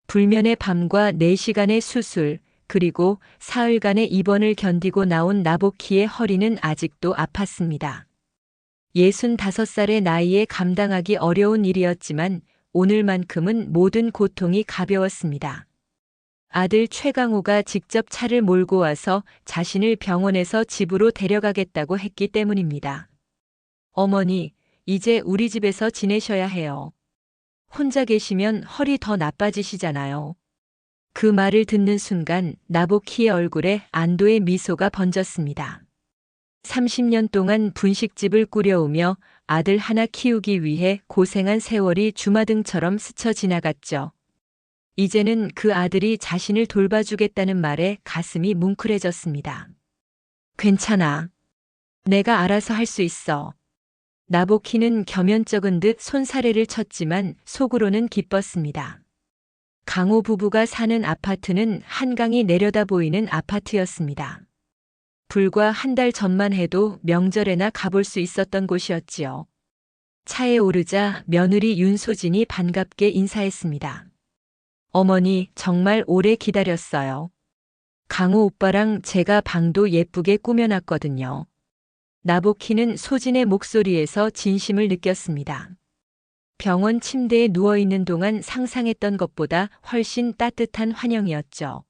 불면의 밤과 4시간의 수술, 그리고 사흘간의 입원을 견디고 나온 나보키의 허리는 아직도 아팠습니다. 65살의 나이에 감당하기 어려운 일이었지만 오늘만큼은 모든 고통이 가벼웠습니다. 아들 최강호가 직접 차를 몰고 와서 자신을 병원에서 집으로 데려가겠다고 했기 때문입니다. 어머니, 이제 우리 집에서 지내셔야 해요. 혼자 계시면 허리 더 나빠지시잖아요. 그 말을 듣는 순간 나보키의 얼굴에 안도의 미소가 번졌습니다. 30년 동안 분식집을 꾸려오며 아들 하나 키우기 위해 고생한 세월이 주마등처럼 스쳐 지나갔죠. 이제는 그 아들이 자신을 돌봐주겠다는 말에 가슴이 뭉클해졌습니다. 괜찮아. 내가 알아서 할 수 있어. 나보키는 겸연쩍은 듯 손사래를 쳤지만 속으로는 기뻤습니다. 강호 부부가 사는 아파트는 한강이 내려다 보이는 아파트였습니다. 불과 한 달 전만 해도 명절에나 가볼 수 있었던 곳이었지요. 차에 오르자 며느리 윤소진이 반갑게 인사했습니다. 어머니, 정말 오래 기다렸어요. 강호 오빠랑 제가 방도 예쁘게 꾸며놨거든요. 나보키는 소진의 목소리에서 진심을 느꼈습니다. 병원 침대에 누워있는 동안 상상했던 것보다 훨씬 따뜻한 환영이었죠.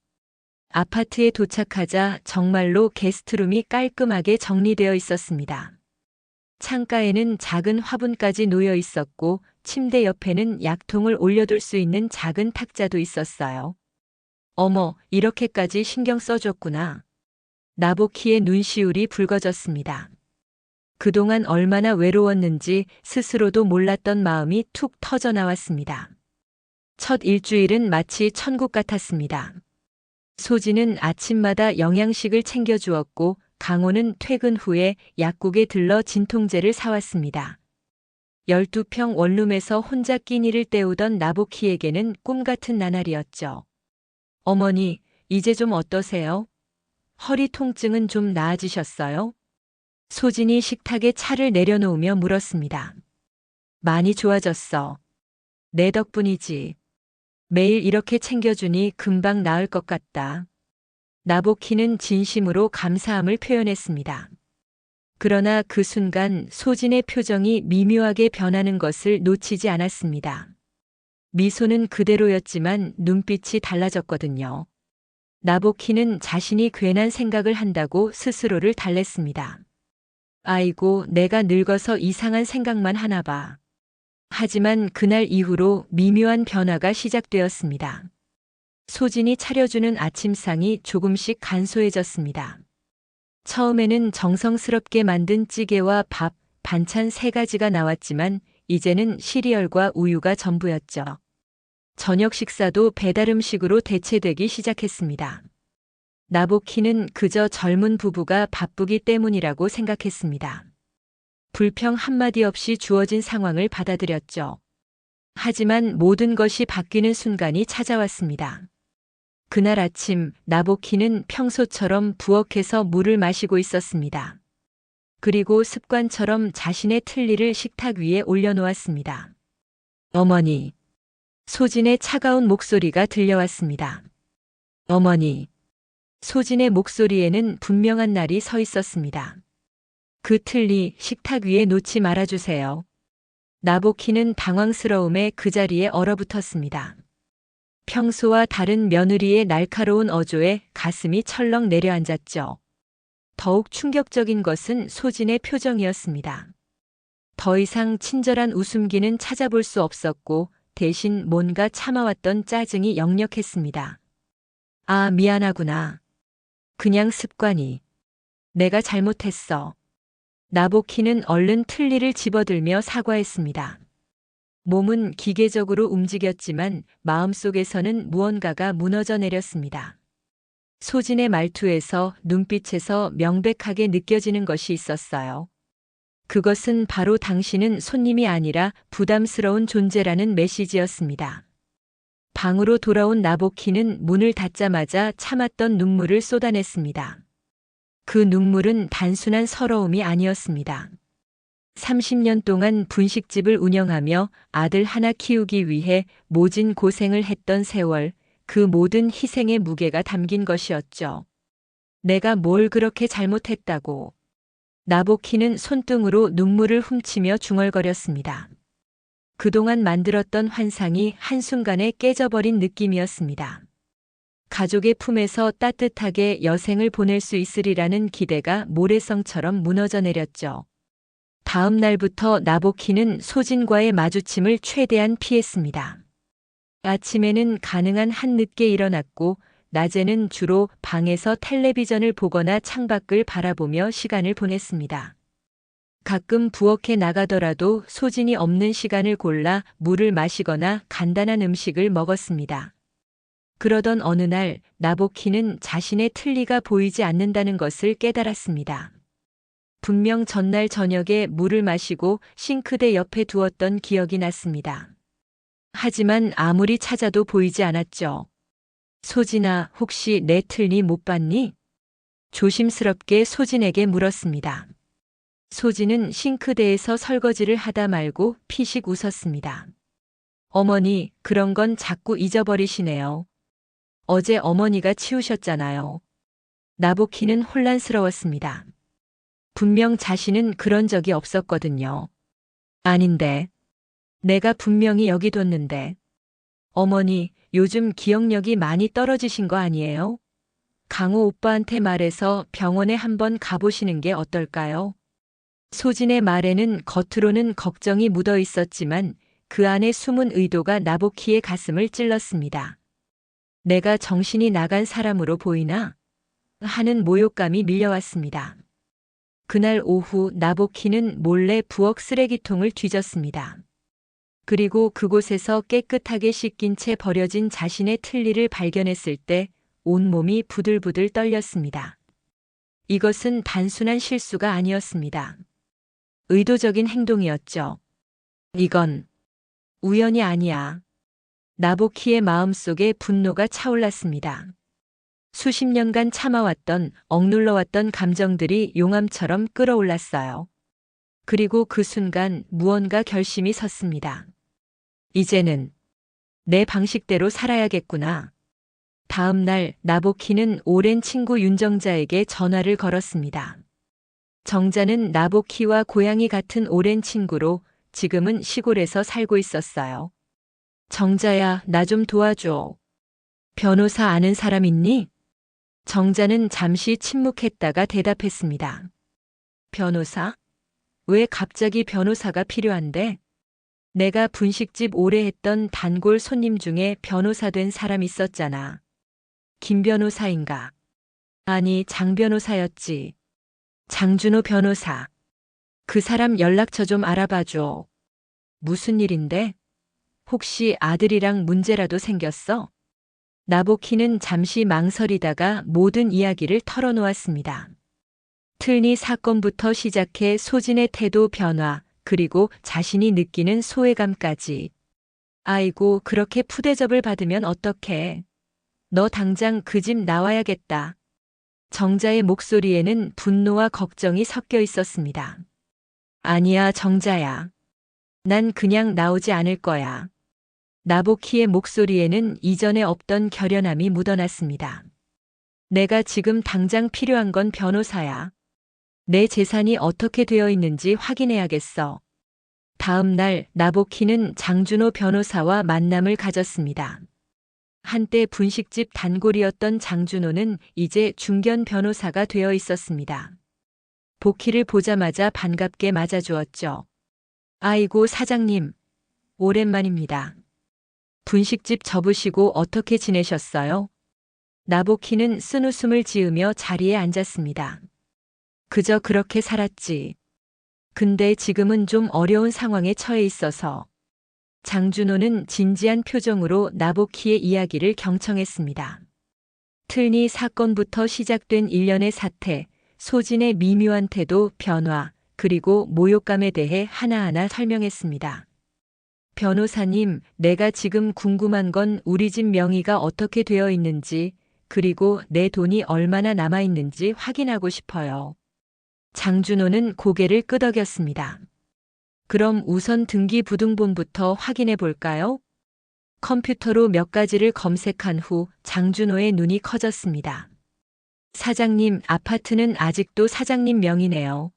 아파트에 도착하자 정말로 게스트룸이 깔끔하게 정리되어 있었습니다. 창가에는 작은 화분까지 놓여 있었고 침대 옆에는 약통을 올려둘 수 있는 작은 탁자도 있었어요. 어머, 이렇게까지 신경 써줬구나. 나보키의 눈시울이 붉어졌습니다. 그동안 얼마나 외로웠는지 스스로도 몰랐던 마음이 툭 터져 나왔습니다. 첫 일주일은 마치 천국 같았습니다. 소진은 아침마다 영양식을 챙겨주었고 강호는 퇴근 후에 약국에 들러 진통제를 사왔습니다. 12평 원룸에서 혼자 끼니를 때우던 나보키에게는 꿈같은 나날이었죠. 어머니, 이제 좀 어떠세요? 허리 통증은 좀 나아지셨어요? 소진이 식탁에 차를 내려놓으며 물었습니다. 많이 좋아졌어. 내 덕분이지. 매일 이렇게 챙겨주니 금방 나을 것 같다. 나보키는 진심으로 감사함을 표현했습니다. 그러나 그 순간 소진의 표정이 미묘하게 변하는 것을 놓치지 않았습니다. 미소는 그대로였지만 눈빛이 달라졌거든요. 나보키는 자신이 괜한 생각을 한다고 스스로를 달랬습니다. 아이고, 내가 늙어서 이상한 생각만 하나 봐. 하지만 그날 이후로 미묘한 변화가 시작되었습니다. 소진이 차려주는 아침상이 조금씩 간소해졌습니다. 처음에는 정성스럽게 만든 찌개와 밥, 반찬 3가지가 나왔지만 이제는 시리얼과 우유가 전부였죠. 저녁 식사도 배달 음식으로 대체되기 시작했습니다. 나보키는 그저 젊은 부부가 바쁘기 때문이라고 생각했습니다. 불평 한마디 없이 주어진 상황을 받아들였죠. 하지만 모든 것이 바뀌는 순간이 찾아왔습니다. 그날 아침 나보키는 평소처럼 부엌에서 물을 마시고 있었습니다. 그리고 습관처럼 자신의 틀니를 식탁 위에 올려놓았습니다. 어머니. 소진의 차가운 목소리가 들려왔습니다. 어머니. 소진의 목소리에는 분명한 날이 서 있었습니다. 그 틀니 식탁 위에 놓지 말아주세요. 나보키는 당황스러움에 그 자리에 얼어붙었습니다. 평소와 다른 며느리의 날카로운 어조에 가슴이 철렁 내려앉았죠. 더욱 충격적인 것은 소진의 표정이었습니다. 더 이상 친절한 웃음기는 찾아볼 수 없었고 대신 뭔가 참아왔던 짜증이 역력했습니다. 아, 미안하구나. 그냥 습관이. 내가 잘못했어. 나보키는 얼른 틀니를 집어들며 사과했습니다. 몸은 기계적으로 움직였지만 마음속에서는 무언가가 무너져 내렸습니다. 소진의 말투에서 눈빛에서 명백하게 느껴지는 것이 있었어요. 그것은 바로 당신은 손님이 아니라 부담스러운 존재라는 메시지였습니다. 방으로 돌아온 나보키는 문을 닫자마자 참았던 눈물을 쏟아냈습니다. 그 눈물은 단순한 서러움이 아니었습니다. 30년 동안 분식집을 운영하며 아들 하나 키우기 위해 모진 고생을 했던 세월, 그 모든 희생의 무게가 담긴 것이었죠. 내가 뭘 그렇게 잘못했다고. 나보키는 손등으로 눈물을 훔치며 중얼거렸습니다. 그동안 만들었던 환상이 한순간에 깨져버린 느낌이었습니다. 가족의 품에서 따뜻하게 여생을 보낼 수 있으리라는 기대가 모래성처럼 무너져 내렸죠. 다음 날부터 나보키는 소진과의 마주침을 최대한 피했습니다. 아침에는 가능한 한 늦게 일어났고, 낮에는 주로 방에서 텔레비전을 보거나 창밖을 바라보며 시간을 보냈습니다. 가끔 부엌에 나가더라도 소진이 없는 시간을 골라 물을 마시거나 간단한 음식을 먹었습니다. 그러던 어느 날 나보키는 자신의 틀니가 보이지 않는다는 것을 깨달았습니다. 분명 전날 저녁에 물을 마시고 싱크대 옆에 두었던 기억이 났습니다. 하지만 아무리 찾아도 보이지 않았죠. 소진아, 혹시 내 틀니 못 봤니? 조심스럽게 소진에게 물었습니다. 소진은 싱크대에서 설거지를 하다 말고 피식 웃었습니다. 어머니, 그런 건 자꾸 잊어버리시네요. 어제 어머니가 치우셨잖아요. 나보키는 혼란스러웠습니다. 분명 자신은 그런 적이 없었거든요. 아닌데. 내가 분명히 여기 뒀는데. 어머니, 요즘 기억력이 많이 떨어지신 거 아니에요? 강호 오빠한테 말해서 병원에 한번 가보시는 게 어떨까요? 소진의 말에는 겉으로는 걱정이 묻어 있었지만 그 안에 숨은 의도가 나보키의 가슴을 찔렀습니다. 내가 정신이 나간 사람으로 보이나? 하는 모욕감이 밀려왔습니다. 그날 오후 나보키는 몰래 부엌 쓰레기통을 뒤졌습니다. 그리고 그곳에서 깨끗하게 씻긴 채 버려진 자신의 틀니를 발견했을 때 온몸이 부들부들 떨렸습니다. 이것은 단순한 실수가 아니었습니다. 의도적인 행동이었죠. 이건 우연이 아니야. 나보키의 마음속에 분노가 차올랐습니다. 수십 년간 참아왔던, 억눌러왔던 감정들이 용암처럼 끓어올랐어요. 그리고 그 순간 무언가 결심이 섰습니다. 이제는 내 방식대로 살아야겠구나. 다음 날 나보키는 오랜 친구 윤정자에게 전화를 걸었습니다. 정자는 나보키와 고향이 같은 오랜 친구로 지금은 시골에서 살고 있었어요. 정자야, 나 좀 도와줘. 변호사 아는 사람 있니? 정자는 잠시 침묵했다가 대답했습니다. 변호사? 왜 갑자기 변호사가 필요한데? 내가 분식집 오래 했던 단골 손님 중에 변호사 된 사람 있었잖아. 김 변호사인가? 아니, 장 변호사였지. 장준호 변호사. 그 사람 연락처 좀 알아봐줘. 무슨 일인데? 혹시 아들이랑 문제라도 생겼어? 나보키는 잠시 망설이다가 모든 이야기를 털어놓았습니다. 틀니 사건부터 시작해 소진의 태도 변화, 그리고 자신이 느끼는 소외감까지. 아이고, 그렇게 푸대접을 받으면 어떡해. 너 당장 그 집 나와야겠다. 정자의 목소리에는 분노와 걱정이 섞여 있었습니다. 아니야, 정자야. 난 그냥 나오지 않을 거야. 나보키의 목소리에는 이전에 없던 결연함이 묻어났습니다. 내가 지금 당장 필요한 건 변호사야. 내 재산이 어떻게 되어 있는지 확인해야겠어. 다음 날 나보키는 장준호 변호사와 만남을 가졌습니다. 한때 분식집 단골이었던 장준호는 이제 중견 변호사가 되어 있었습니다. 보키를 보자마자 반갑게 맞아주었죠. 아이고, 사장님. 오랜만입니다. 분식집 접으시고 어떻게 지내셨어요? 나보키는 쓴웃음을 지으며 자리에 앉았습니다. 그저 그렇게 살았지. 근데 지금은 좀 어려운 상황에 처해 있어서. 장준호는 진지한 표정으로 나보키의 이야기를 경청했습니다. 틀니 사건부터 시작된 일련의 사태, 소진의 미묘한 태도, 변화, 그리고 모욕감에 대해 하나하나 설명했습니다. 변호사님, 내가 지금 궁금한 건 우리 집 명의가 어떻게 되어 있는지, 그리고 내 돈이 얼마나 남아 있는지 확인하고 싶어요. 장준호는 고개를 끄덕였습니다. 그럼 우선 등기부등본부터 확인해 볼까요? 컴퓨터로 몇 가지를 검색한 후 장준호의 눈이 커졌습니다. 사장님, 아파트는 아직도 사장님 명의네요.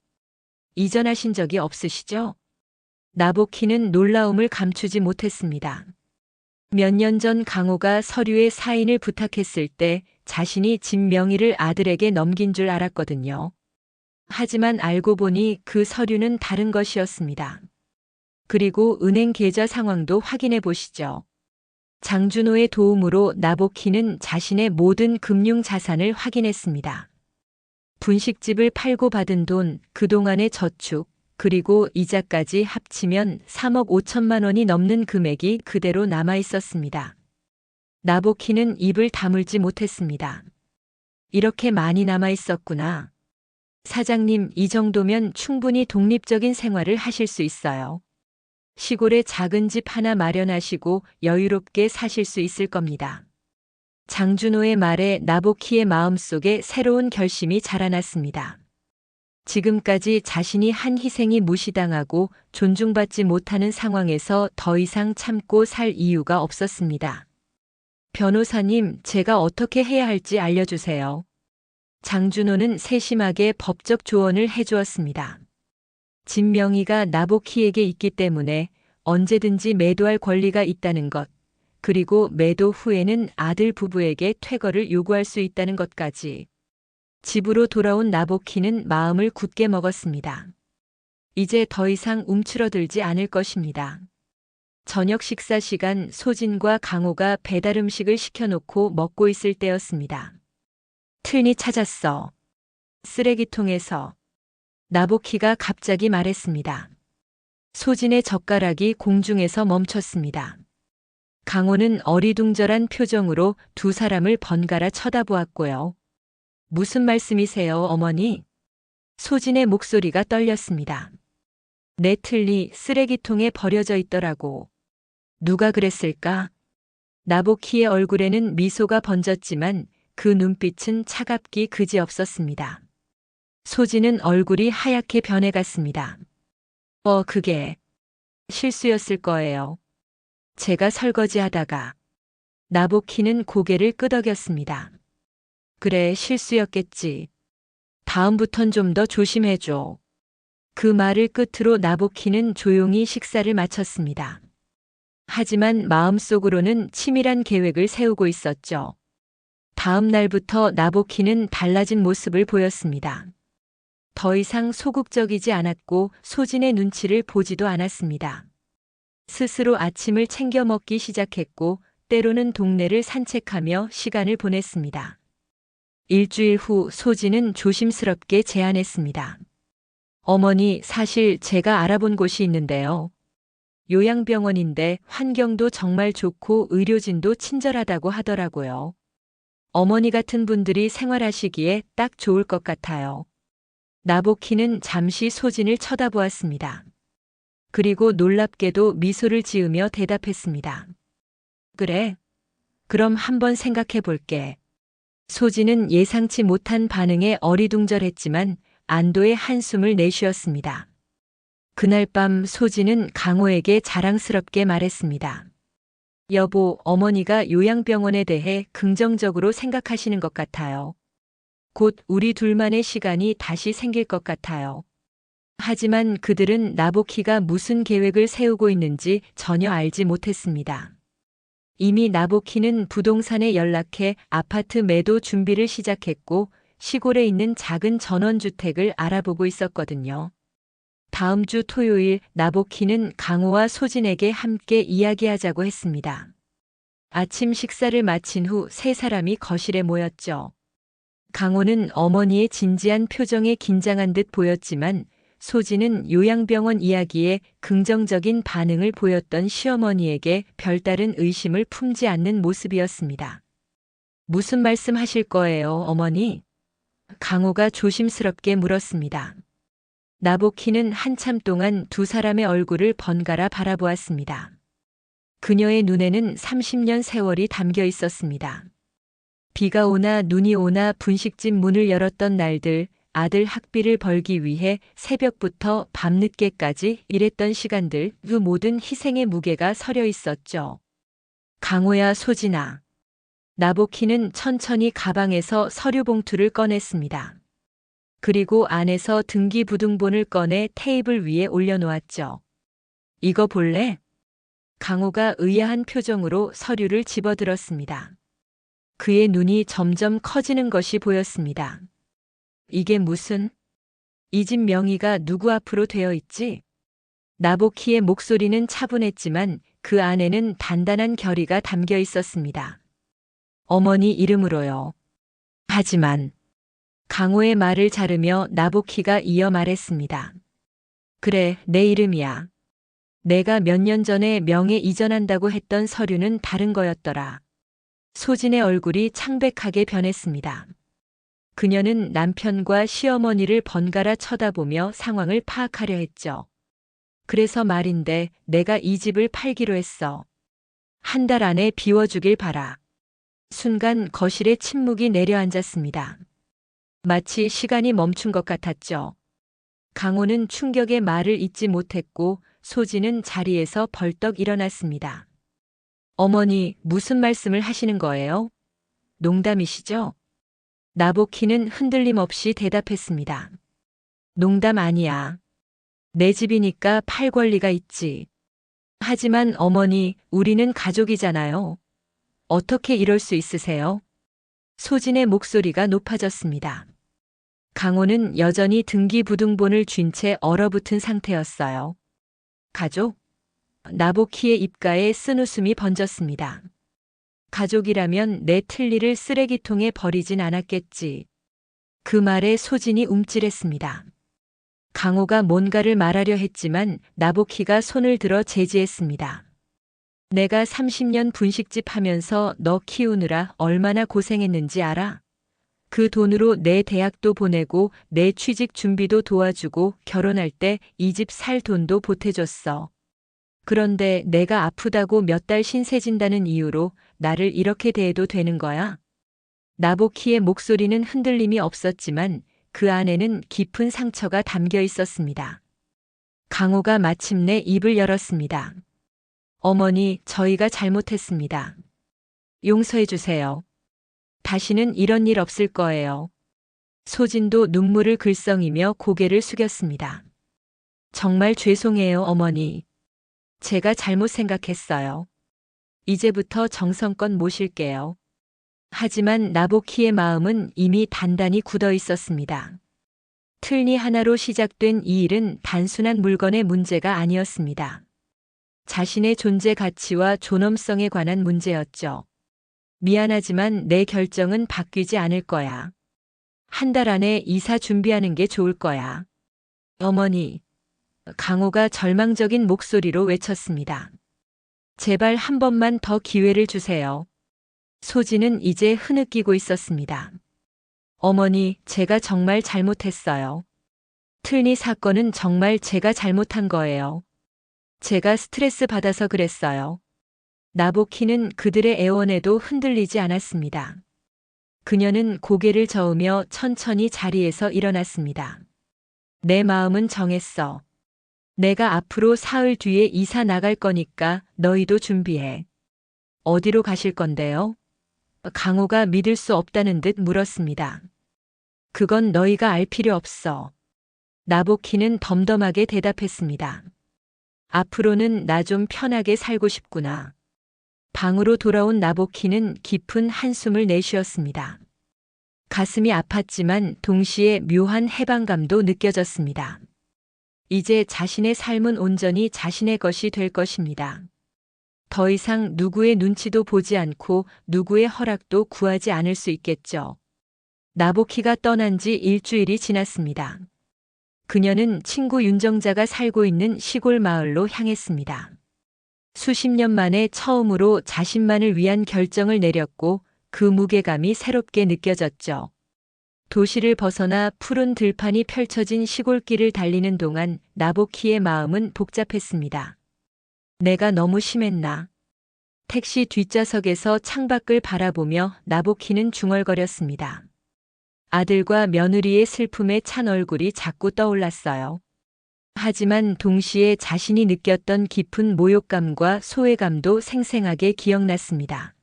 이전하신 적이 없으시죠? 나보키는 놀라움을 감추지 못했습니다. 몇 년 전 강호가 서류에 사인을 부탁했을 때 자신이 집 명의를 아들에게 넘긴 줄 알았거든요. 하지만 알고 보니 그 서류는 다른 것이었습니다. 그리고 은행 계좌 상황도 확인해 보시죠. 장준호의 도움으로 나보키는 자신의 모든 금융 자산을 확인했습니다. 분식집을 팔고 받은 돈, 그동안의 저축, 그리고 이자까지 합치면 3억 5천만 원이 넘는 금액이 그대로 남아 있었습니다. 나보키는 입을 다물지 못했습니다. 이렇게 많이 남아 있었구나. 사장님, 이 정도면 충분히 독립적인 생활을 하실 수 있어요. 시골에 작은 집 하나 마련하시고 여유롭게 사실 수 있을 겁니다. 장준호의 말에 나보키의 마음속에 새로운 결심이 자라났습니다. 지금까지 자신이 한 희생이 무시당하고 존중받지 못하는 상황에서 더 이상 참고 살 이유가 없었습니다. 변호사님, 제가 어떻게 해야 할지 알려주세요. 장준호는 세심하게 법적 조언을 해주었습니다. 집 명의가 나보키에게 있기 때문에 언제든지 매도할 권리가 있다는 것, 그리고 매도 후에는 아들 부부에게 퇴거를 요구할 수 있다는 것까지. 집으로 돌아온 나보키는 마음을 굳게 먹었습니다. 이제 더 이상 움츠러들지 않을 것입니다. 저녁 식사 시간, 소진과 강호가 배달 음식을 시켜놓고 먹고 있을 때였습니다. 틀니 찾았어. 쓰레기통에서. 나보키가 갑자기 말했습니다. 소진의 젓가락이 공중에서 멈췄습니다. 강호는 어리둥절한 표정으로 두 사람을 번갈아 쳐다보았고요. 무슨 말씀이세요, 어머니? 소진의 목소리가 떨렸습니다. 내 틀니 쓰레기통에 버려져 있더라고. 누가 그랬을까? 나보키의 얼굴에는 미소가 번졌지만 그 눈빛은 차갑기 그지없었습니다. 소진은 얼굴이 하얗게 변해갔습니다. 그게 실수였을 거예요. 제가 설거지하다가. 나보키는 고개를 끄덕였습니다. 그래, 실수였겠지. 다음부턴 좀 더 조심해줘. 그 말을 끝으로 나보키는 조용히 식사를 마쳤습니다. 하지만 마음속으로는 치밀한 계획을 세우고 있었죠. 다음 날부터 나보키는 달라진 모습을 보였습니다. 더 이상 소극적이지 않았고 소진의 눈치를 보지도 않았습니다. 스스로 아침을 챙겨 먹기 시작했고 때로는 동네를 산책하며 시간을 보냈습니다. 일주일 후 소진은 조심스럽게 제안했습니다. 어머니, 사실 제가 알아본 곳이 있는데요. 요양병원인데 환경도 정말 좋고 의료진도 친절하다고 하더라고요. 어머니 같은 분들이 생활하시기에 딱 좋을 것 같아요. 나보키는 잠시 소진을 쳐다보았습니다. 그리고 놀랍게도 미소를 지으며 대답했습니다. 그래. 그럼 한번 생각해 볼게. 소진은 예상치 못한 반응에 어리둥절했지만 안도의 한숨을 내쉬었습니다. 그날 밤 소진은 강호에게 자랑스럽게 말했습니다. 여보, 어머니가 요양병원에 대해 긍정적으로 생각하시는 것 같아요. 곧 우리 둘만의 시간이 다시 생길 것 같아요. 하지만 그들은 나보키가 무슨 계획을 세우고 있는지 전혀 알지 못했습니다. 이미 나보키는 부동산에 연락해 아파트 매도 준비를 시작했고 시골에 있는 작은 전원주택을 알아보고 있었거든요. 다음 주 토요일 나보키는 강호와 소진에게 함께 이야기하자고 했습니다. 아침 식사를 마친 후 세 사람이 거실에 모였죠. 강호는 어머니의 진지한 표정에 긴장한 듯 보였지만 소진은 요양병원 이야기에 긍정적인 반응을 보였던 시어머니에게 별다른 의심을 품지 않는 모습이었습니다. 무슨 말씀 하실 거예요, 어머니? 강호가 조심스럽게 물었습니다. 나보키는 한참 동안 두 사람의 얼굴을 번갈아 바라보았습니다. 그녀의 눈에는 30년 세월이 담겨 있었습니다. 비가 오나 눈이 오나 분식집 문을 열었던 날들, 아들 학비를 벌기 위해 새벽부터 밤늦게까지 일했던 시간들, 그 모든 희생의 무게가 서려 있었죠. 강호야, 소진아. 나보키는 천천히 가방에서 서류 봉투를 꺼냈습니다. 그리고 안에서 등기부등본을 꺼내 테이블 위에 올려놓았죠. 이거 볼래? 강호가 의아한 표정으로 서류를 집어들었습니다. 그의 눈이 점점 커지는 것이 보였습니다. 이게 무슨? 이 집 명의가 누구 앞으로 되어 있지? 나보키의 목소리는 차분했지만 그 안에는 단단한 결의가 담겨 있었습니다. 어머니 이름으로요. 하지만 강호의 말을 자르며 나보키가 이어 말했습니다. 그래, 내 이름이야. 내가 몇 년 전에 명예 이전한다고 했던 서류는 다른 거였더라. 소진의 얼굴이 창백하게 변했습니다. 그녀는 남편과 시어머니를 번갈아 쳐다보며 상황을 파악하려 했죠. 그래서 말인데 내가 이 집을 팔기로 했어. 한 달 안에 비워주길 바라. 순간 거실에 침묵이 내려앉았습니다. 마치 시간이 멈춘 것 같았죠. 강호는 충격의 말을 잇지 못했고 소진은 자리에서 벌떡 일어났습니다. 어머니, 무슨 말씀을 하시는 거예요? 농담이시죠? 나보키는 흔들림 없이 대답했습니다. 농담 아니야. 내 집이니까 팔 권리가 있지. 하지만 어머니, 우리는 가족이잖아요. 어떻게 이럴 수 있으세요? 소진의 목소리가 높아졌습니다. 강호는 여전히 등기부등본을 쥔 채 얼어붙은 상태였어요. 가족? 나보키의 입가에 쓴웃음이 번졌습니다. 가족이라면 내 틀니를 쓰레기통에 버리진 않았겠지. 그 말에 소진이 움찔했습니다. 강호가 뭔가를 말하려 했지만 나보키가 손을 들어 제지했습니다. 내가 30년 분식집 하면서 너 키우느라 얼마나 고생했는지 알아? 그 돈으로 내 대학도 보내고 내 취직 준비도 도와주고 결혼할 때 이 집 살 돈도 보태줬어. 그런데 내가 아프다고 몇 달 신세 진다는 이유로 나를 이렇게 대해도 되는 거야? 나보키의 목소리는 흔들림이 없었지만 그 안에는 깊은 상처가 담겨 있었습니다. 강호가 마침내 입을 열었습니다. 어머니, 저희가 잘못했습니다. 용서해 주세요. 다시는 이런 일 없을 거예요. 소진도 눈물을 글썽이며 고개를 숙였습니다. 정말 죄송해요, 어머니. 제가 잘못 생각했어요. 이제부터 정성껏 모실게요. 하지만 나보키의 마음은 이미 단단히 굳어 있었습니다. 틀니 하나로 시작된 이 일은 단순한 물건의 문제가 아니었습니다. 자신의 존재 가치와 존엄성에 관한 문제였죠. 미안하지만 내 결정은 바뀌지 않을 거야. 한 달 안에 이사 준비하는 게 좋을 거야. 어머니. 강호가 절망적인 목소리로 외쳤습니다. 제발 한 번만 더 기회를 주세요. 소진은 이제 흐느끼고 있었습니다. 어머니, 제가 정말 잘못했어요. 틀니 사건은 정말 제가 잘못한 거예요. 제가 스트레스 받아서 그랬어요. 나보키는 그들의 애원에도 흔들리지 않았습니다. 그녀는 고개를 저으며 천천히 자리에서 일어났습니다. 내 마음은 정했어. 내가 앞으로 사흘 뒤에 이사 나갈 거니까 너희도 준비해. 어디로 가실 건데요? 강호가 믿을 수 없다는 듯 물었습니다. 그건 너희가 알 필요 없어. 나보키는 덤덤하게 대답했습니다. 앞으로는 나 좀 편하게 살고 싶구나. 방으로 돌아온 나보키는 깊은 한숨을 내쉬었습니다. 가슴이 아팠지만 동시에 묘한 해방감도 느껴졌습니다. 이제 자신의 삶은 온전히 자신의 것이 될 것입니다. 더 이상 누구의 눈치도 보지 않고 누구의 허락도 구하지 않을 수 있겠죠. 나보키가 떠난 지 일주일이 지났습니다. 그녀는 친구 윤정자가 살고 있는 시골 마을로 향했습니다. 수십 년 만에 처음으로 자신만을 위한 결정을 내렸고 그 무게감이 새롭게 느껴졌죠. 도시를 벗어나 푸른 들판이 펼쳐진 시골길을 달리는 동안 나보키의 마음은 복잡했습니다. 내가 너무 심했나? 택시 뒷좌석에서 창밖을 바라보며 나보키는 중얼거렸습니다. 아들과 며느리의 슬픔에 찬 얼굴이 자꾸 떠올랐어요. 하지만 동시에 자신이 느꼈던 깊은 모욕감과 소외감도 생생하게 기억났습니다.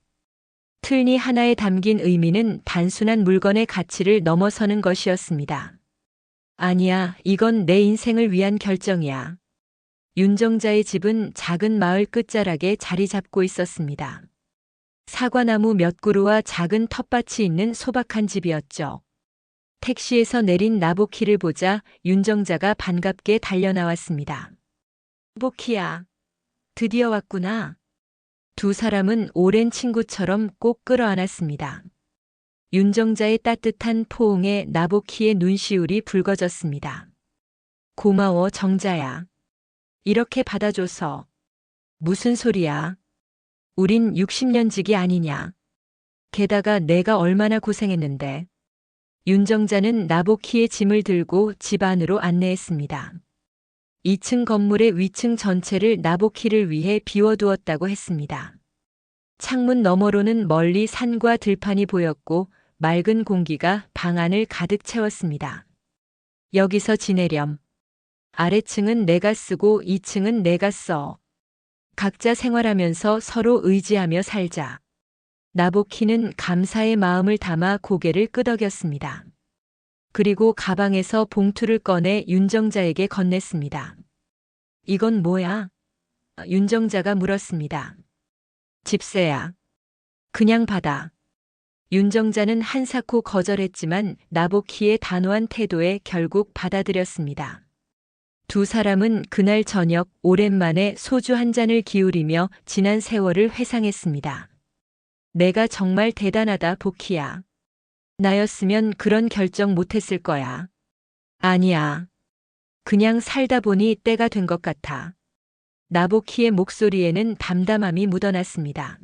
틀니 하나에 담긴 의미는 단순한 물건의 가치를 넘어서는 것이었습니다. 아니야, 이건 내 인생을 위한 결정이야. 윤정자의 집은 작은 마을 끝자락에 자리 잡고 있었습니다. 사과나무 몇 그루와 작은 텃밭이 있는 소박한 집이었죠. 택시에서 내린 나보키를 보자 윤정자가 반갑게 달려나왔습니다. 나보키야, 드디어 왔구나. 두 사람은 오랜 친구처럼 꼭 끌어안았습니다. 윤정자의 따뜻한 포옹에 나보키의 눈시울이 붉어졌습니다. 고마워, 정자야. 이렇게 받아줘서. 무슨 소리야? 우린 60년지기 아니냐. 게다가 내가 얼마나 고생했는데. 윤정자는 나보키의 짐을 들고 집 안으로 안내했습니다. 2층 건물의 위층 전체를 나보키를 위해 비워두었다고 했습니다. 창문 너머로는 멀리 산과 들판이 보였고 맑은 공기가 방 안을 가득 채웠습니다. 여기서 지내렴. 아래층은 내가 쓰고 2층은 내가 써. 각자 생활하면서 서로 의지하며 살자. 나보키는 감사의 마음을 담아 고개를 끄덕였습니다. 그리고 가방에서 봉투를 꺼내 윤정자에게 건넸습니다. 이건 뭐야? 윤정자가 물었습니다. 집세야. 그냥 받아. 윤정자는 한사코 거절했지만 나보키의 단호한 태도에 결국 받아들였습니다. 두 사람은 그날 저녁 오랜만에 소주 한 잔을 기울이며 지난 세월을 회상했습니다. 내가 정말 대단하다, 보키야. 나였으면 그런 결정 못했을 거야. 아니야. 그냥 살다 보니 때가 된 것 같아. 나보키의 목소리에는 담담함이 묻어났습니다.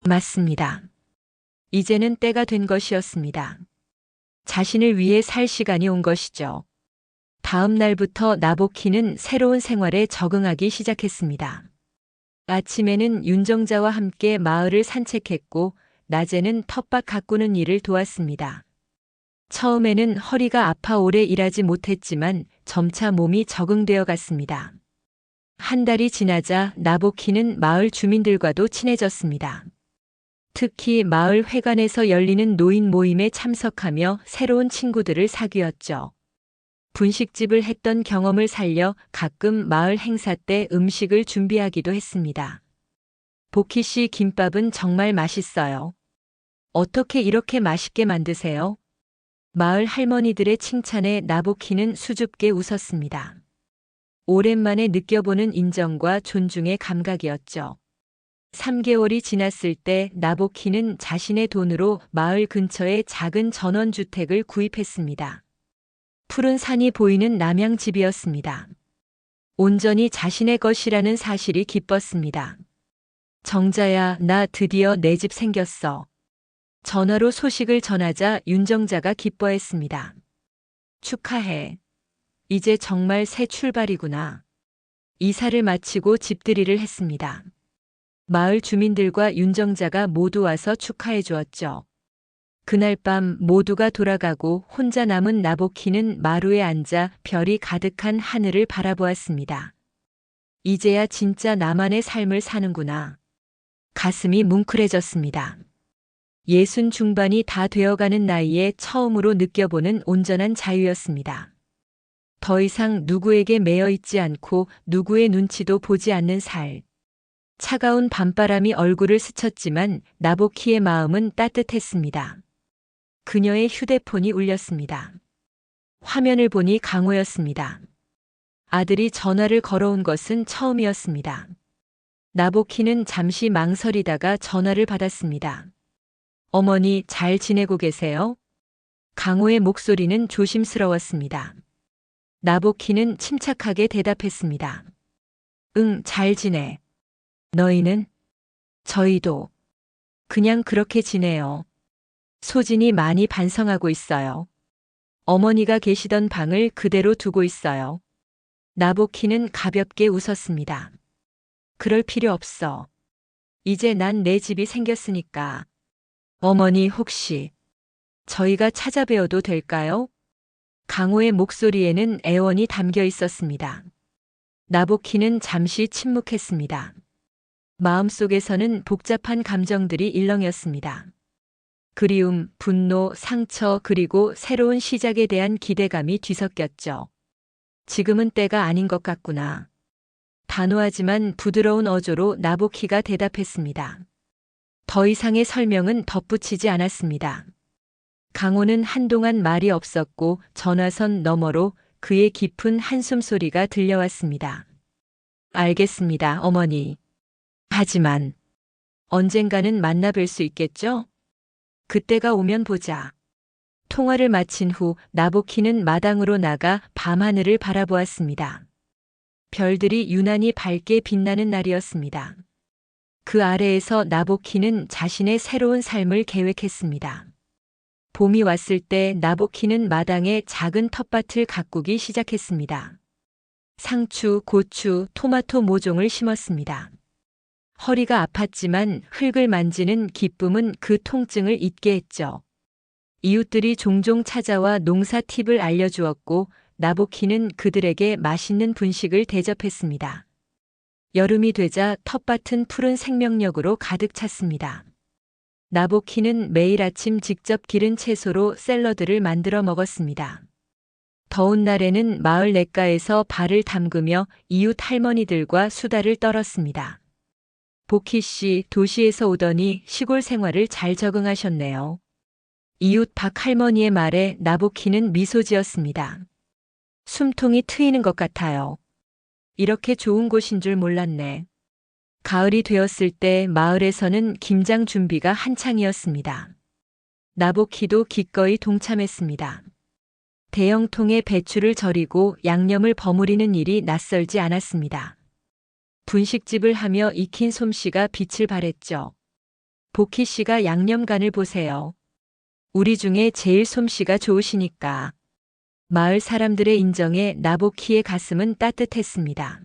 맞습니다. 이제는 때가 된 것이었습니다. 자신을 위해 살 시간이 온 것이죠. 다음 날부터 나보키는 새로운 생활에 적응하기 시작했습니다. 아침에는 윤정자와 함께 마을을 산책했고 낮에는 텃밭 가꾸는 일을 도왔습니다. 처음에는 허리가 아파 오래 일하지 못했지만 점차 몸이 적응되어 갔습니다. 한 달이 지나자 나보키는 마을 주민들과도 친해졌습니다. 특히 마을 회관에서 열리는 노인 모임에 참석하며 새로운 친구들을 사귀었죠. 분식집을 했던 경험을 살려 가끔 마을 행사 때 음식을 준비하기도 했습니다. 보키 씨 김밥은 정말 맛있어요. 어떻게 이렇게 맛있게 만드세요? 마을 할머니들의 칭찬에 나보키는 수줍게 웃었습니다. 오랜만에 느껴보는 인정과 존중의 감각이었죠. 3개월이 지났을 때 나보키는 자신의 돈으로 마을 근처에 작은 전원주택을 구입했습니다. 푸른 산이 보이는 남양집이었습니다. 온전히 자신의 것이라는 사실이 기뻤습니다. 정자야, 나 드디어 내 집 생겼어. 전화로 소식을 전하자 윤정자가 기뻐했습니다. 축하해. 이제 정말 새 출발이구나. 이사를 마치고 집들이를 했습니다. 마을 주민들과 윤정자가 모두 와서 축하해 주었죠. 그날 밤 모두가 돌아가고 혼자 남은 나보키는 마루에 앉아 별이 가득한 하늘을 바라보았습니다. 이제야 진짜 나만의 삶을 사는구나. 가슴이 뭉클해졌습니다. 60 중반이 다 되어가는 나이에 처음으로 느껴보는 온전한 자유였습니다. 더 이상 누구에게 매여 있지 않고 누구의 눈치도 보지 않는 살. 차가운 밤바람이 얼굴을 스쳤지만 나보키의 마음은 따뜻했습니다. 그녀의 휴대폰이 울렸습니다. 화면을 보니 강호였습니다. 아들이 전화를 걸어온 것은 처음이었습니다. 나보키는 잠시 망설이다가 전화를 받았습니다. 어머니, 잘 지내고 계세요? 강호의 목소리는 조심스러웠습니다. 나보키는 침착하게 대답했습니다. 응, 잘 지내. 너희는? 저희도. 그냥 그렇게 지내요. 소진이 많이 반성하고 있어요. 어머니가 계시던 방을 그대로 두고 있어요. 나보키는 가볍게 웃었습니다. 그럴 필요 없어. 이제 난 내 집이 생겼으니까. 어머니 혹시 저희가 찾아뵈어도 될까요? 강호의 목소리에는 애원이 담겨 있었습니다. 나보키는 잠시 침묵했습니다. 마음속에서는 복잡한 감정들이 일렁였습니다. 그리움, 분노, 상처, 그리고 새로운 시작에 대한 기대감이 뒤섞였죠. 지금은 때가 아닌 것 같구나. 단호하지만 부드러운 어조로 나보키가 대답했습니다. 더 이상의 설명은 덧붙이지 않았습니다. 강호는 한동안 말이 없었고 전화선 너머로 그의 깊은 한숨 소리가 들려왔습니다. 알겠습니다, 어머니. 하지만 언젠가는 만나뵐 수 있겠죠? 그때가 오면 보자. 통화를 마친 후 나보키는 마당으로 나가 밤하늘을 바라보았습니다. 별들이 유난히 밝게 빛나는 날이었습니다. 그 아래에서 나보키는 자신의 새로운 삶을 계획했습니다. 봄이 왔을 때 나보키는 마당에 작은 텃밭을 가꾸기 시작했습니다. 상추, 고추, 토마토 모종을 심었습니다. 허리가 아팠지만 흙을 만지는 기쁨은 그 통증을 잊게 했죠. 이웃들이 종종 찾아와 농사 팁을 알려주었고 나보키는 그들에게 맛있는 분식을 대접했습니다. 여름이 되자 텃밭은 푸른 생명력으로 가득 찼습니다. 나보키는 매일 아침 직접 기른 채소로 샐러드를 만들어 먹었습니다. 더운 날에는 마을 냇가에서 발을 담그며 이웃 할머니들과 수다를 떨었습니다. 보키 씨, 도시에서 오더니 시골 생활을 잘 적응하셨네요. 이웃 박 할머니의 말에 나보키는 미소 지었습니다. 숨통이 트이는 것 같아요. 이렇게 좋은 곳인 줄 몰랐네. 가을이 되었을 때 마을에서는 김장 준비가 한창이었습니다. 나보키도 기꺼이 동참했습니다. 대형통에 배추를 절이고 양념을 버무리는 일이 낯설지 않았습니다. 분식집을 하며 익힌 솜씨가 빛을 발했죠. 보키 씨가 양념간을 보세요. 우리 중에 제일 솜씨가 좋으시니까. 마을 사람들의 인정에 나보키의 가슴은 따뜻했습니다.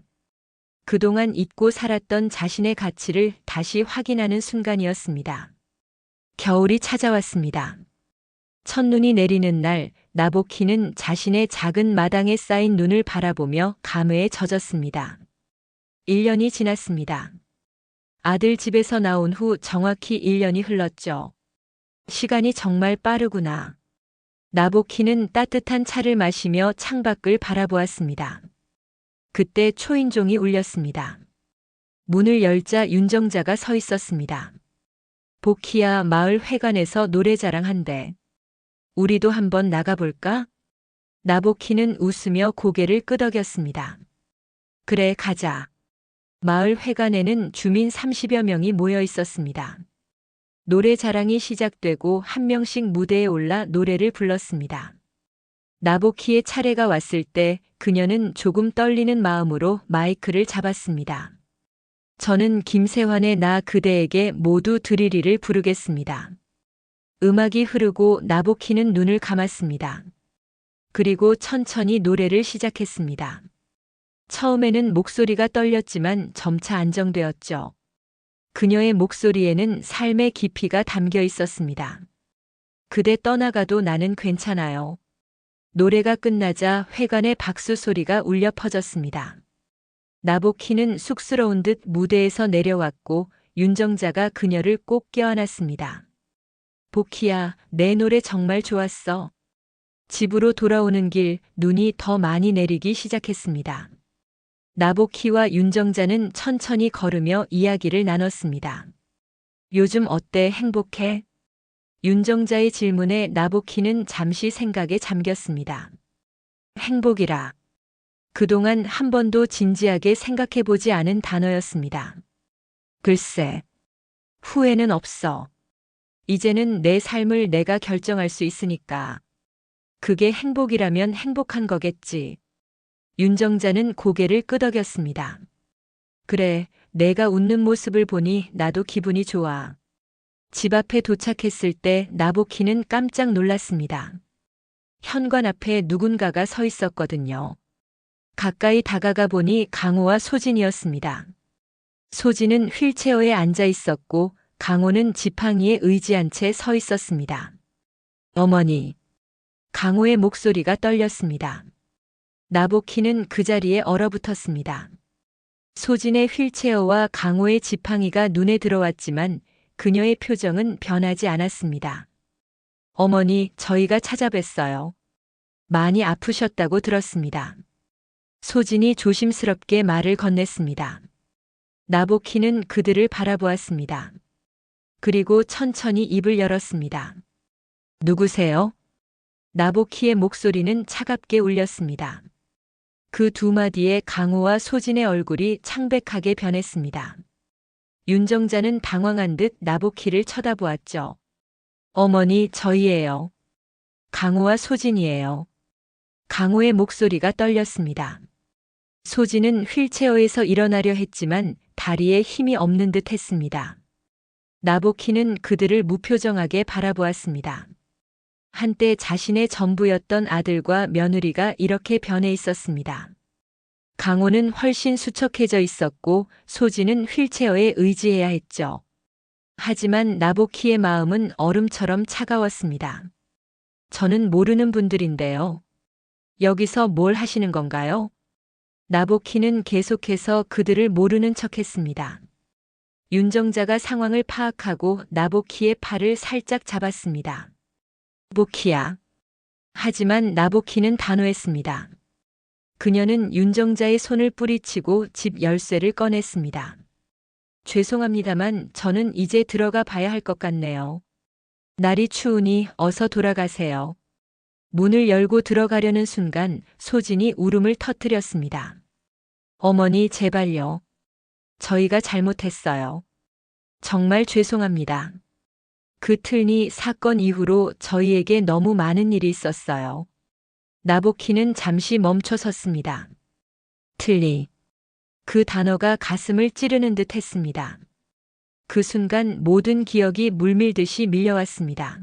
그동안 잊고 살았던 자신의 가치를 다시 확인하는 순간이었습니다. 겨울이 찾아왔습니다. 첫눈이 내리는 날, 나보키는 자신의 작은 마당에 쌓인 눈을 바라보며 감회에 젖었습니다. 1년이 지났습니다. 아들 집에서 나온 후 정확히 1년이 흘렀죠. 시간이 정말 빠르구나. 나보키는 따뜻한 차를 마시며 창밖을 바라보았습니다. 그때 초인종이 울렸습니다. 문을 열자 윤정자가 서 있었습니다. 보키야, 마을 회관에서 노래 자랑한대. 우리도 한번 나가볼까? 나보키는 웃으며 고개를 끄덕였습니다. 그래, 가자. 마을 회관에는 주민 30여 명이 모여 있었습니다. 노래 자랑이 시작되고 한 명씩 무대에 올라 노래를 불렀습니다. 나보키의 차례가 왔을 때 그녀는 조금 떨리는 마음으로 마이크를 잡았습니다. 저는 김세환의 나 그대에게 모두 드리리를 부르겠습니다. 음악이 흐르고 나보키는 눈을 감았습니다. 그리고 천천히 노래를 시작했습니다. 처음에는 목소리가 떨렸지만 점차 안정되었죠. 그녀의 목소리에는 삶의 깊이가 담겨 있었습니다. 그대 떠나가도 나는 괜찮아요. 노래가 끝나자 회관의 박수 소리가 울려 퍼졌습니다. 나보키는 쑥스러운 듯 무대에서 내려왔고 윤정자가 그녀를 꼭 껴안았습니다. 보키야, 내 노래 정말 좋았어. 집으로 돌아오는 길 눈이 더 많이 내리기 시작했습니다. 나보키와 윤정자는 천천히 걸으며 이야기를 나눴습니다. 요즘 어때? 행복해? 윤정자의 질문에 나보키는 잠시 생각에 잠겼습니다. 행복이라. 그동안 한 번도 진지하게 생각해보지 않은 단어였습니다. 글쎄, 후회는 없어. 이제는 내 삶을 내가 결정할 수 있으니까. 그게 행복이라면 행복한 거겠지. 윤정자는 고개를 끄덕였습니다. 그래, 내가 웃는 모습을 보니 나도 기분이 좋아. 집 앞에 도착했을 때 나보키는 깜짝 놀랐습니다. 현관 앞에 누군가가 서 있었거든요. 가까이 다가가 보니 강호와 소진이었습니다. 소진은 휠체어에 앉아 있었고 강호는 지팡이에 의지한 채 서 있었습니다. 어머니. 강호의 목소리가 떨렸습니다. 나보키는 그 자리에 얼어붙었습니다. 소진의 휠체어와 강호의 지팡이가 눈에 들어왔지만 그녀의 표정은 변하지 않았습니다. 어머니, 저희가 찾아뵀어요. 많이 아프셨다고 들었습니다. 소진이 조심스럽게 말을 건넸습니다. 나보키는 그들을 바라보았습니다. 그리고 천천히 입을 열었습니다. 누구세요? 나보키의 목소리는 차갑게 울렸습니다. 그 두 마디에 강호와 소진의 얼굴이 창백하게 변했습니다. 윤정자는 당황한 듯 나보키를 쳐다보았죠. 어머니, 저희예요. 강호와 소진이에요. 강호의 목소리가 떨렸습니다. 소진은 휠체어에서 일어나려 했지만 다리에 힘이 없는 듯 했습니다. 나보키는 그들을 무표정하게 바라보았습니다. 한때 자신의 전부였던 아들과 며느리가 이렇게 변해 있었습니다. 강호는 훨씬 수척해져 있었고 소진은 휠체어에 의지해야 했죠. 하지만 나보키의 마음은 얼음처럼 차가웠습니다. 저는 모르는 분들인데요. 여기서 뭘 하시는 건가요? 나보키는 계속해서 그들을 모르는 척했습니다. 윤정자가 상황을 파악하고 나보키의 팔을 살짝 잡았습니다. 나보키야. 하지만 나보키는 단호했습니다. 그녀는 윤정자의 손을 뿌리치고 집 열쇠를 꺼냈습니다. 죄송합니다만 저는 이제 들어가 봐야 할 것 같네요. 날이 추우니 어서 돌아가세요. 문을 열고 들어가려는 순간 소진이 울음을 터뜨렸습니다. 어머니, 제발요. 저희가 잘못했어요. 정말 죄송합니다. 그 틀니 사건 이후로 저희에게 너무 많은 일이 있었어요. 나보키는 잠시 멈춰 섰습니다. 틀니. 그 단어가 가슴을 찌르는 듯 했습니다. 그 순간 모든 기억이 물밀듯이 밀려왔습니다.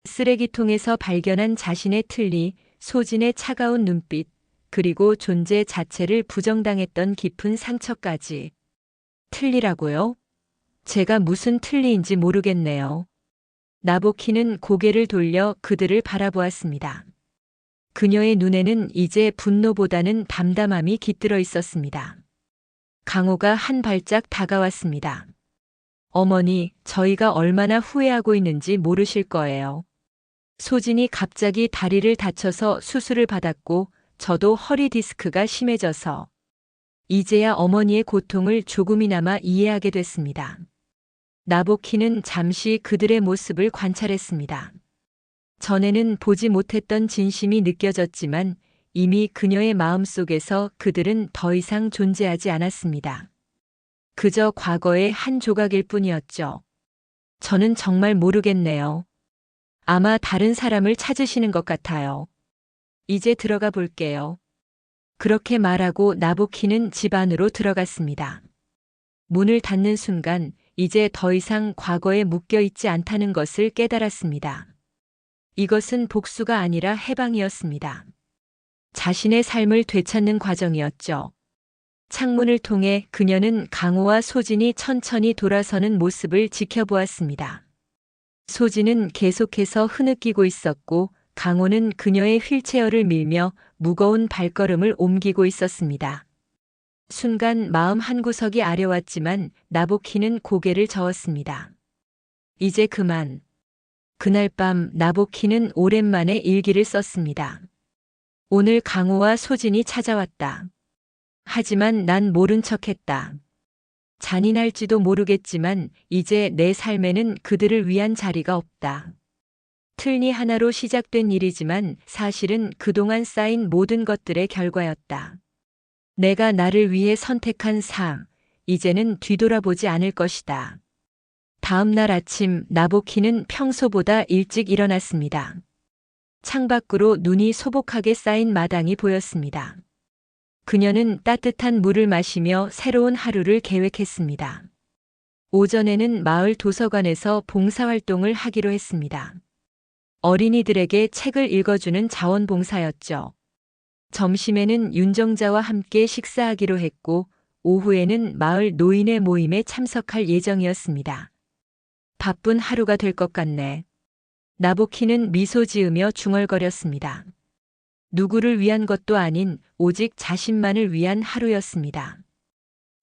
쓰레기통에서 발견한 자신의 틀니, 소진의 차가운 눈빛, 그리고 존재 자체를 부정당했던 깊은 상처까지. 틀니라고요? 제가 무슨 틀니인지 모르겠네요. 나보키는 고개를 돌려 그들을 바라보았습니다. 그녀의 눈에는 이제 분노보다는 담담함이 깃들어 있었습니다. 강호가 한 발짝 다가왔습니다. 어머니, 저희가 얼마나 후회하고 있는지 모르실 거예요. 소진이 갑자기 다리를 다쳐서 수술을 받았고 저도 허리 디스크가 심해져서 이제야 어머니의 고통을 조금이나마 이해하게 됐습니다. 나보키는 잠시 그들의 모습을 관찰했습니다. 전에는 보지 못했던 진심이 느껴졌지만 이미 그녀의 마음속에서 그들은 더 이상 존재하지 않았습니다. 그저 과거의 한 조각일 뿐이었죠. 저는 정말 모르겠네요. 아마 다른 사람을 찾으시는 것 같아요. 이제 들어가 볼게요. 그렇게 말하고 나보키는 집 안으로 들어갔습니다. 문을 닫는 순간 이제 더 이상 과거에 묶여 있지 않다는 것을 깨달았습니다. 이것은 복수가 아니라 해방이었습니다. 자신의 삶을 되찾는 과정이었죠. 창문을 통해 그녀는 강호와 소진이 천천히 돌아서는 모습을 지켜보았습니다. 소진은 계속해서 흐느끼고 있었고 강호는 그녀의 휠체어를 밀며 무거운 발걸음을 옮기고 있었습니다. 순간 마음 한구석이 아려왔지만 나보키는 고개를 저었습니다. 이제 그만. 그날 밤 나보키는 오랜만에 일기를 썼습니다. 오늘 강호와 소진이 찾아왔다. 하지만 난 모른 척했다. 잔인할지도 모르겠지만 이제 내 삶에는 그들을 위한 자리가 없다. 틀니 하나로 시작된 일이지만 사실은 그동안 쌓인 모든 것들의 결과였다. 내가 나를 위해 선택한 삶, 이제는 뒤돌아보지 않을 것이다. 다음 날 아침 나보키는 평소보다 일찍 일어났습니다. 창밖으로 눈이 소복하게 쌓인 마당이 보였습니다. 그녀는 따뜻한 물을 마시며 새로운 하루를 계획했습니다. 오전에는 마을 도서관에서 봉사활동을 하기로 했습니다. 어린이들에게 책을 읽어주는 자원봉사였죠. 점심에는 윤정자와 함께 식사하기로 했고 오후에는 마을 노인의 모임에 참석할 예정이었습니다. 바쁜 하루가 될 것 같네. 나보키는 미소 지으며 중얼거렸습니다. 누구를 위한 것도 아닌 오직 자신만을 위한 하루였습니다.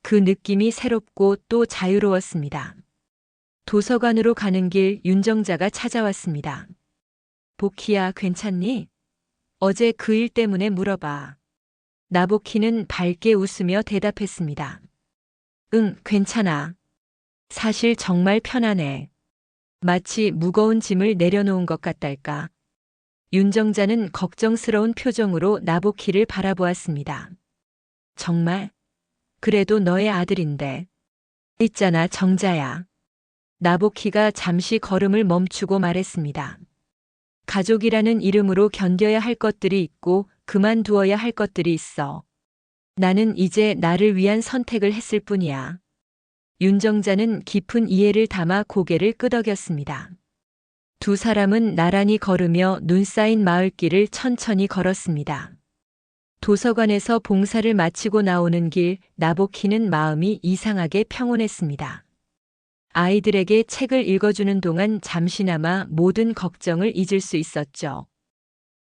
그 느낌이 새롭고 또 자유로웠습니다. 도서관으로 가는 길 윤정자가 찾아왔습니다. 보키야, 괜찮니? 어제 그 일 때문에 물어봐. 나보키는 밝게 웃으며 대답했습니다. 응, 괜찮아. 사실 정말 편하네. 마치 무거운 짐을 내려놓은 것 같달까. 윤정자는 걱정스러운 표정으로 나보키를 바라보았습니다. 정말? 그래도 너의 아들인데. 있잖아, 정자야. 나보키가 잠시 걸음을 멈추고 말했습니다. 가족이라는 이름으로 견뎌야 할 것들이 있고 그만두어야 할 것들이 있어. 나는 이제 나를 위한 선택을 했을 뿐이야. 윤정자는 깊은 이해를 담아 고개를 끄덕였습니다. 두 사람은 나란히 걸으며 눈 쌓인 마을길을 천천히 걸었습니다. 도서관에서 봉사를 마치고 나오는 길, 나보키는 마음이 이상하게 평온했습니다. 아이들에게 책을 읽어주는 동안 잠시나마 모든 걱정을 잊을 수 있었죠.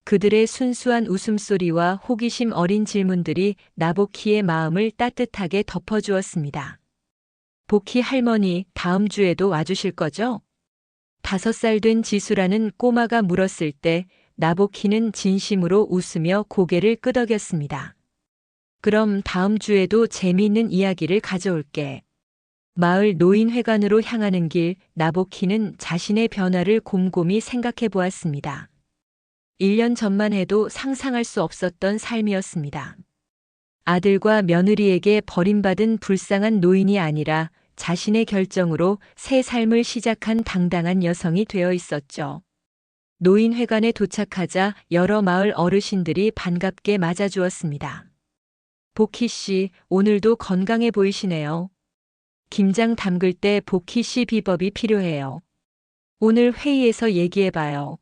그들의 순수한 웃음소리와 호기심 어린 질문들이 나보키의 마음을 따뜻하게 덮어주었습니다. 보키 할머니, 다음 주에도 와주실 거죠? 5살 된 지수라는 꼬마가 물었을 때 나보키는 진심으로 웃으며 고개를 끄덕였습니다. 그럼 다음 주에도 재미있는 이야기를 가져올게. 마을 노인회관으로 향하는 길, 나보키는 자신의 변화를 곰곰이 생각해 보았습니다. 1년 전만 해도 상상할 수 없었던 삶이었습니다. 아들과 며느리에게 버림받은 불쌍한 노인이 아니라 자신의 결정으로 새 삶을 시작한 당당한 여성이 되어 있었죠. 노인회관에 도착하자 여러 마을 어르신들이 반갑게 맞아주었습니다. 보키 씨, 오늘도 건강해 보이시네요. 김장 담글 때 보키 씨 비법이 필요해요. 오늘 회의에서 얘기해봐요.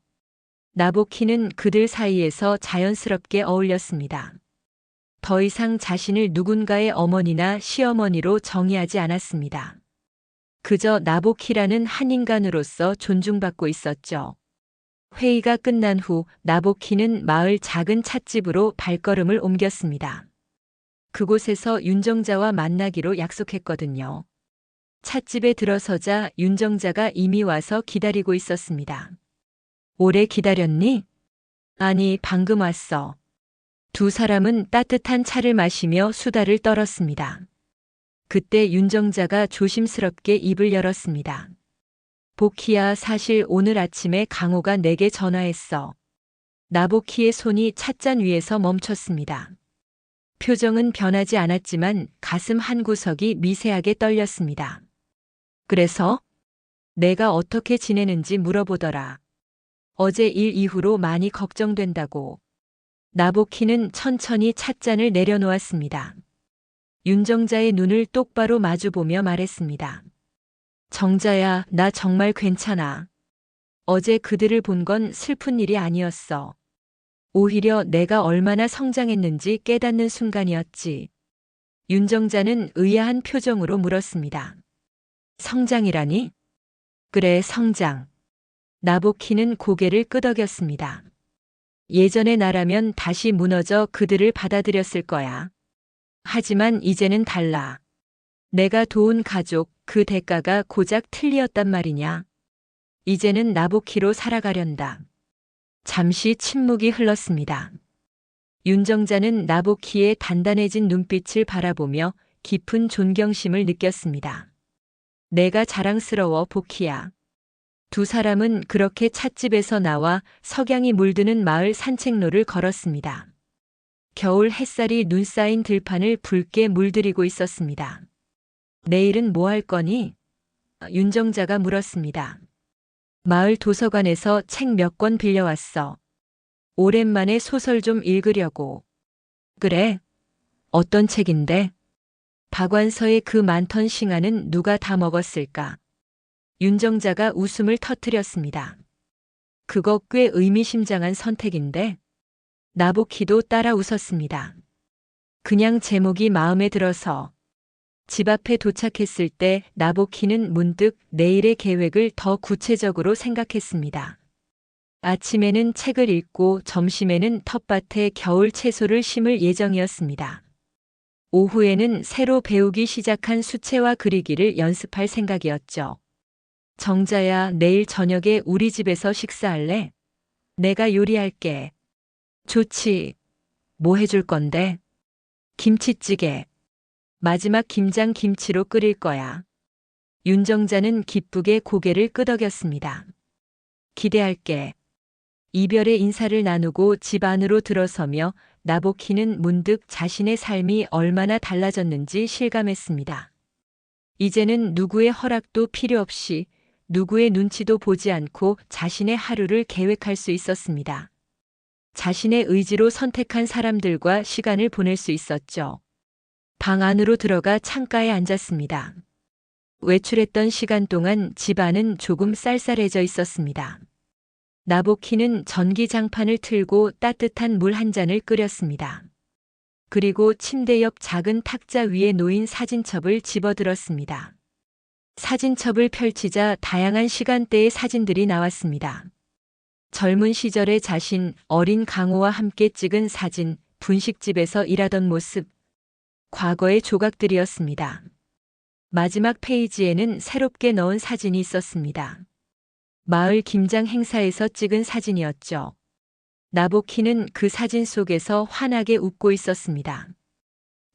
나보키는 그들 사이에서 자연스럽게 어울렸습니다. 더 이상 자신을 누군가의 어머니나 시어머니로 정의하지 않았습니다. 그저 나보키라는 한 인간으로서 존중받고 있었죠. 회의가 끝난 후 나보키는 마을 작은 찻집으로 발걸음을 옮겼습니다. 그곳에서 윤정자와 만나기로 약속했거든요. 찻집에 들어서자 윤정자가 이미 와서 기다리고 있었습니다. 오래 기다렸니? 아니, 방금 왔어. 두 사람은 따뜻한 차를 마시며 수다를 떨었습니다. 그때 윤정자가 조심스럽게 입을 열었습니다. 보키야, 사실 오늘 아침에 강호가 내게 전화했어. 나보키의 손이 찻잔 위에서 멈췄습니다. 표정은 변하지 않았지만 가슴 한구석이 미세하게 떨렸습니다. 그래서? 내가 어떻게 지내는지 물어보더라. 어제 일 이후로 많이 걱정된다고. 나보키는 천천히 찻잔을 내려놓았습니다. 윤정자의 눈을 똑바로 마주보며 말했습니다. 정자야, 나 정말 괜찮아. 어제 그들을 본 건 슬픈 일이 아니었어. 오히려 내가 얼마나 성장했는지 깨닫는 순간이었지. 윤정자는 의아한 표정으로 물었습니다. 성장이라니? 그래, 성장. 나보키는 고개를 끄덕였습니다. 예전의 나라면 다시 무너져 그들을 받아들였을 거야. 하지만 이제는 달라. 내가 도운 가족, 그 대가가 고작 틀리었단 말이냐. 이제는 나보키로 살아가련다. 잠시 침묵이 흘렀습니다. 윤정자는 나보키의 단단해진 눈빛을 바라보며 깊은 존경심을 느꼈습니다. 내가 자랑스러워, 보키야. 두 사람은 그렇게 찻집에서 나와 석양이 물드는 마을 산책로를 걸었습니다. 겨울 햇살이 눈 쌓인 들판을 붉게 물들이고 있었습니다. 내일은 뭐 할 거니? 윤정자가 물었습니다. 마을 도서관에서 책 몇 권 빌려왔어. 오랜만에 소설 좀 읽으려고. 그래? 어떤 책인데? 박완서의 그 많던 싱아는 누가 다 먹었을까? 윤정자가 웃음을 터뜨렸습니다. 그거 꽤 의미심장한 선택인데? 나보키도 따라 웃었습니다. 그냥 제목이 마음에 들어서. 집 앞에 도착했을 때 나보키는 문득 내일의 계획을 더 구체적으로 생각했습니다. 아침에는 책을 읽고 점심에는 텃밭에 겨울 채소를 심을 예정이었습니다. 오후에는 새로 배우기 시작한 수채화 그리기를 연습할 생각이었죠. 정자야, 내일 저녁에 우리 집에서 식사할래? 내가 요리할게. 좋지. 뭐 해줄 건데? 김치찌개. 마지막 김장 김치로 끓일 거야. 윤정자는 기쁘게 고개를 끄덕였습니다. 기대할게. 이별의 인사를 나누고 집 안으로 들어서며 나보키는 문득 자신의 삶이 얼마나 달라졌는지 실감했습니다. 이제는 누구의 허락도 필요 없이 누구의 눈치도 보지 않고 자신의 하루를 계획할 수 있었습니다. 자신의 의지로 선택한 사람들과 시간을 보낼 수 있었죠. 방 안으로 들어가 창가에 앉았습니다. 외출했던 시간 동안 집안은 조금 쌀쌀해져 있었습니다. 나보키는 전기장판을 틀고 따뜻한 물 한 잔을 끓였습니다. 그리고 침대 옆 작은 탁자 위에 놓인 사진첩을 집어들었습니다. 사진첩을 펼치자 다양한 시간대의 사진들이 나왔습니다. 젊은 시절의 자신, 어린 강호와 함께 찍은 사진, 분식집에서 일하던 모습, 과거의 조각들이었습니다. 마지막 페이지에는 새롭게 넣은 사진이 있었습니다. 마을 김장 행사에서 찍은 사진이었죠. 나보키는 그 사진 속에서 환하게 웃고 있었습니다.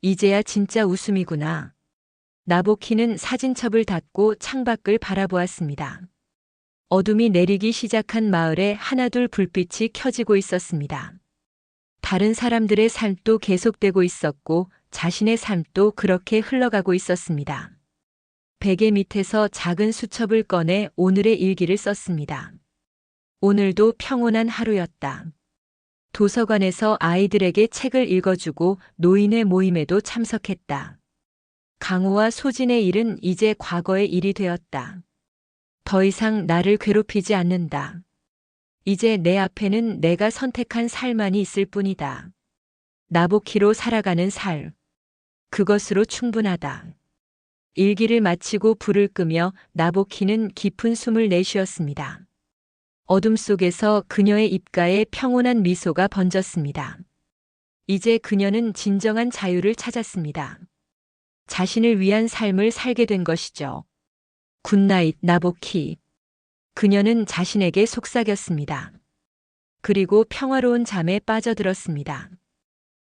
이제야 진짜 웃음이구나. 나보키는 사진첩을 닫고 창밖을 바라보았습니다. 어둠이 내리기 시작한 마을에 하나둘 불빛이 켜지고 있었습니다. 다른 사람들의 삶도 계속되고 있었고 자신의 삶도 그렇게 흘러가고 있었습니다. 베개 밑에서 작은 수첩을 꺼내 오늘의 일기를 썼습니다. 오늘도 평온한 하루였다. 도서관에서 아이들에게 책을 읽어주고 노인의 모임에도 참석했다. 강호와 소진의 일은 이제 과거의 일이 되었다. 더 이상 나를 괴롭히지 않는다. 이제 내 앞에는 내가 선택한 삶만이 있을 뿐이다. 나보키로 살아가는 삶. 그것으로 충분하다. 일기를 마치고 불을 끄며 나보키는 깊은 숨을 내쉬었습니다. 어둠 속에서 그녀의 입가에 평온한 미소가 번졌습니다. 이제 그녀는 진정한 자유를 찾았습니다. 자신을 위한 삶을 살게 된 것이죠. 굿나잇, 나보키. 그녀는 자신에게 속삭였습니다. 그리고 평화로운 잠에 빠져들었습니다.